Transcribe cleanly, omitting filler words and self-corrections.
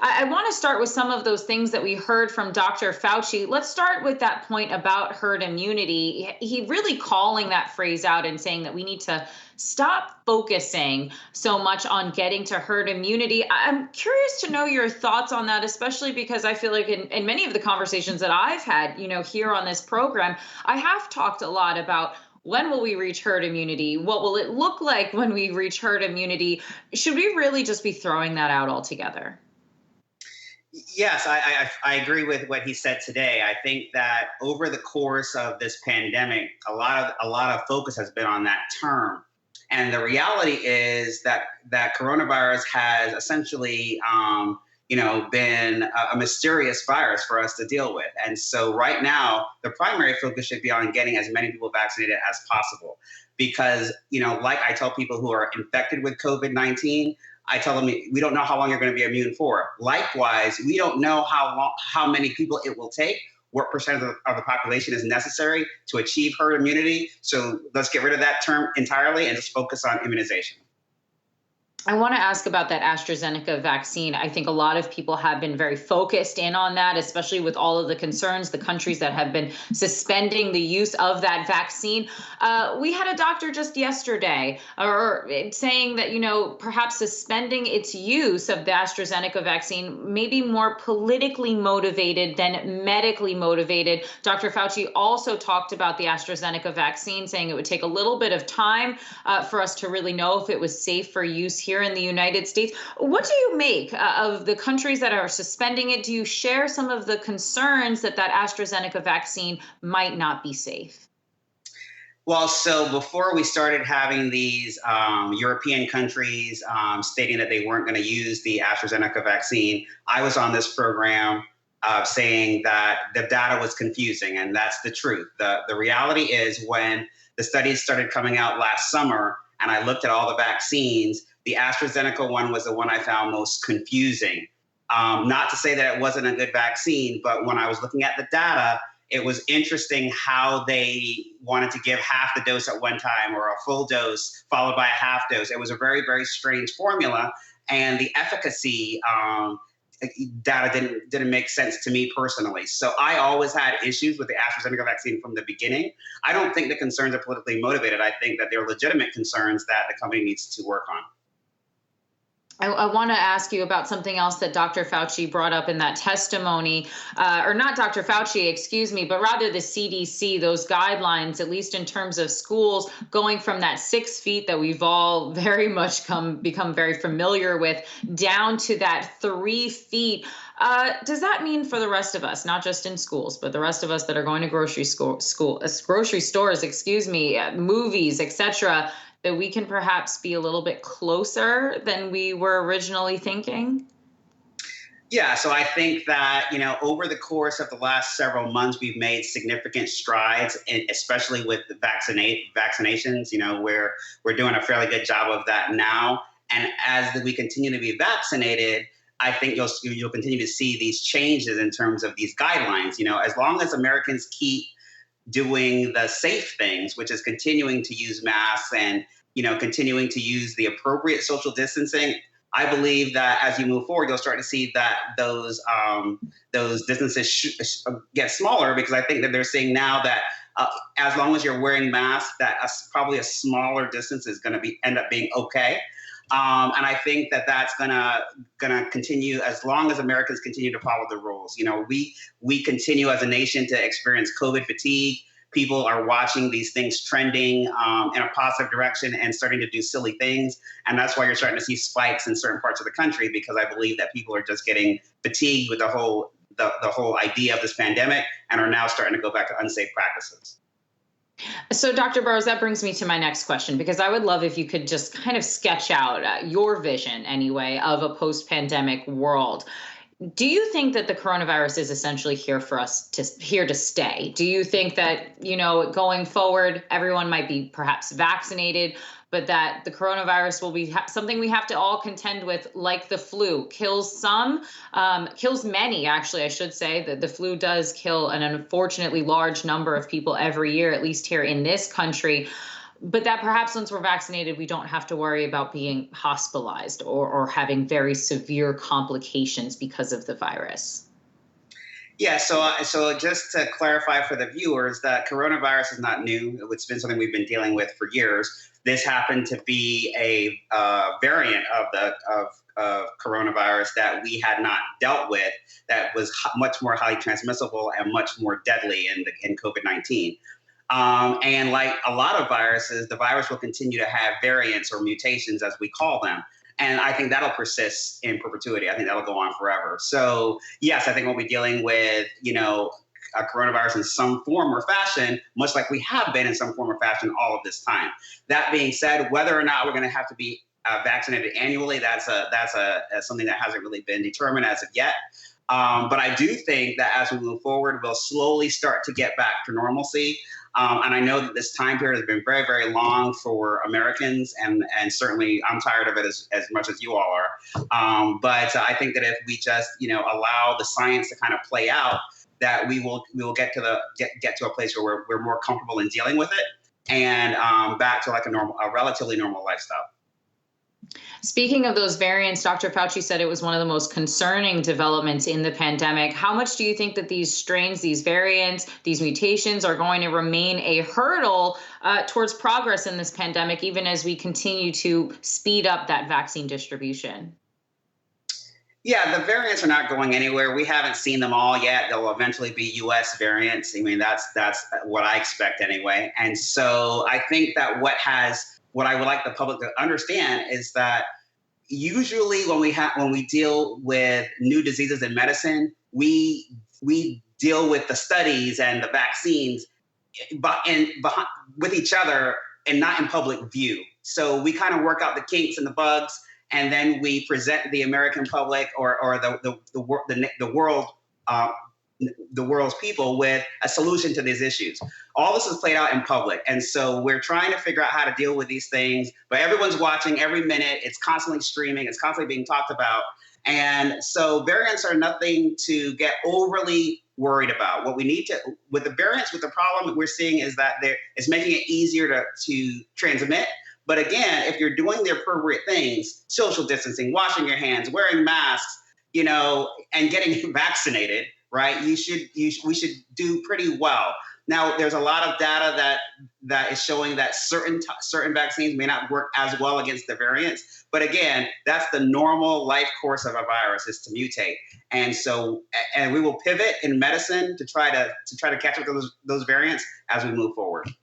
I want to start with some of those things that we heard from Dr. Fauci. Let's start with that point about herd immunity. He really calling that phrase out and saying that we need to stop focusing so much on getting to herd immunity. I'm curious to know your thoughts on that, especially because I feel like in many of the conversations that I've had, here on this program, I have talked a lot about when will we reach herd immunity? What will it look like when we reach herd immunity? Should we really just be throwing that out altogether? Yes, I agree with what he said today. I think that over the course of this pandemic, a lot of focus has been on that term, and the reality is that coronavirus has essentially, been a mysterious virus for us to deal with. And so right now, the primary focus should be on getting as many people vaccinated as possible, because like I tell people who are infected with COVID-19. I tell them we don't know how long you're going to be immune for. Likewise, we don't know how many people it will take, what percent of the population is necessary to achieve herd immunity. So let's get rid of that term entirely and just focus on immunization. I want to ask about that AstraZeneca vaccine. I think a lot of people have been very focused in on that, especially with all of the concerns, the countries that have been suspending the use of that vaccine. We had a doctor just yesterday or saying that, perhaps suspending its use of the AstraZeneca vaccine may be more politically motivated than medically motivated. Dr. Fauci also talked about the AstraZeneca vaccine, saying it would take a little bit of time for us to really know if it was safe for use here in the United States. What do you make of the countries that are suspending it? Do you share some of the concerns that AstraZeneca vaccine might not be safe? Well, so before we started having these European countries stating that they weren't going to use the AstraZeneca vaccine, I was on this program saying that the data was confusing, and that's the truth. The reality is when the studies started coming out last summer, and I looked at all the vaccines, the AstraZeneca one was the one I found most confusing. Not to say that it wasn't a good vaccine, but when I was looking at the data, it was interesting how they wanted to give half the dose at one time or a full dose followed by a half dose. It was a very, very strange formula. And the efficacy data didn't make sense to me personally. So I always had issues with the AstraZeneca vaccine from the beginning. I don't think the concerns are politically motivated. I think that they're legitimate concerns that the company needs to work on. I want to ask you about something else that Dr. Fauci brought up in that testimony, or not Dr. Fauci, excuse me, but rather the CDC, those guidelines, at least in terms of schools, going from that 6 feet that we've all very much become very familiar with, down to that 3 feet. Does that mean for the rest of us, not just in schools, but the rest of us that are going to grocery stores, excuse me, movies, etc., that we can perhaps be a little bit closer than we were originally thinking? Yeah, so I think that, over the course of the last several months, we've made significant strides, especially with the vaccinations, where we're doing a fairly good job of that now. And as we continue to be vaccinated, I think you'll continue to see these changes in terms of these guidelines. As long as Americans keep doing the safe things, which is continuing to use masks and continuing to use the appropriate social distancing, I believe that as you move forward, you'll start to see that those distances get smaller, because I think that they're seeing now that as long as you're wearing masks, that probably a smaller distance is going to end up being okay. And I think that that's gonna continue as long as Americans continue to follow the rules. We continue as a nation to experience COVID fatigue. People are watching these things trending in a positive direction and starting to do silly things, and that's why you're starting to see spikes in certain parts of the country, because I believe that people are just getting fatigued with the whole idea of this pandemic and are now starting to go back to unsafe practices. So, Dr. Burrowes, that brings me to my next question, because I would love if you could just kind of sketch out your vision, anyway, of a post-pandemic world. Do you think that the coronavirus is essentially here to stay? Do you think that, going forward, everyone might be perhaps vaccinated, but that the coronavirus will be something we have to all contend with, like the flu? Kills some, kills many, actually, I should say. That the flu does kill an unfortunately large number of people every year, at least here in this country. But that perhaps once we're vaccinated, we don't have to worry about being hospitalized or having very severe complications because of the virus. Yeah, so just to clarify for the viewers, that coronavirus is not new. It's been something we've been dealing with for years. This happened to be a variant of coronavirus that we had not dealt with, that was much more highly transmissible and much more deadly in COVID-19. And like a lot of viruses, the virus will continue to have variants or mutations, as we call them. And I think that'll persist in perpetuity. I think that'll go on forever. So, yes, I think we'll be dealing with, a coronavirus in some form or fashion, much like we have been in some form or fashion all of this time. That being said, whether or not we're going to have to be vaccinated annually, that's something that hasn't really been determined as of yet. But I do think that as we move forward, we'll slowly start to get back to normalcy. And I know that this time period has been very, very long for Americans, and certainly I'm tired of it as much as you all are. But I think that if we just, allow the science to kind of play out, that we will get to a place where we're more comfortable in dealing with it, and back to like a relatively normal lifestyle. Speaking of those variants, Dr. Fauci said it was one of the most concerning developments in the pandemic. How much do you think that these strains, these variants, these mutations are going to remain a hurdle towards progress in this pandemic, even as we continue to speed up that vaccine distribution? Yeah, the variants are not going anywhere. We haven't seen them all yet. They'll eventually be U.S. variants. I mean, that's what I expect anyway. And so I think that what I would like the public to understand is that usually when we deal with new diseases in medicine, we deal with the studies and the vaccines, but with each other and not in public view. So we kind of work out the kinks and the bugs, and then we present the American public or the world. Uh, the world's people with a solution to these issues. All this is played out in public. And so we're trying to figure out how to deal with these things, but everyone's watching every minute. It's constantly streaming, it's constantly being talked about. And so variants are nothing to get overly worried about. What we need to, with the variants, with the problem that we're seeing is that it's making it easier to transmit. But again, if you're doing the appropriate things, social distancing, washing your hands, wearing masks, and getting vaccinated, right? We should do pretty well. Now, there's a lot of data that is showing that certain vaccines may not work as well against the variants. But again, that's the normal life course of a virus, is to mutate. And we will pivot in medicine to try to catch up to those variants as we move forward.